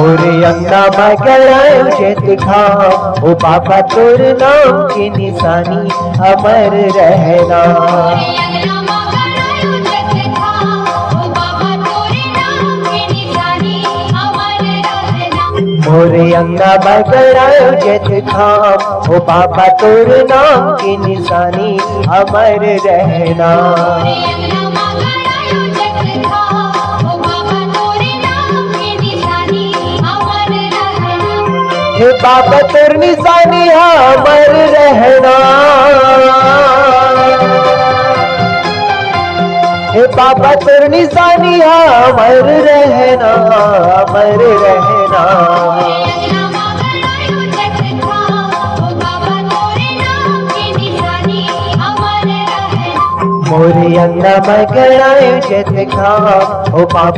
मोरे अंगा मगड़ायो जेत खाओ ओ बाबा तोर नाम की निशानी अमर रहना। मोरे अंगा मगड़ायो जेत खाओ ओ बाबा तोर नाम की निशानी अमर रहना। हे बाबा तोर निशानी अमर रहना। हे बाबा तोर निशानी अमर रहना, अमर रहना। मोरे अंगा मगड़ायो जेत खाओ ओ बाबा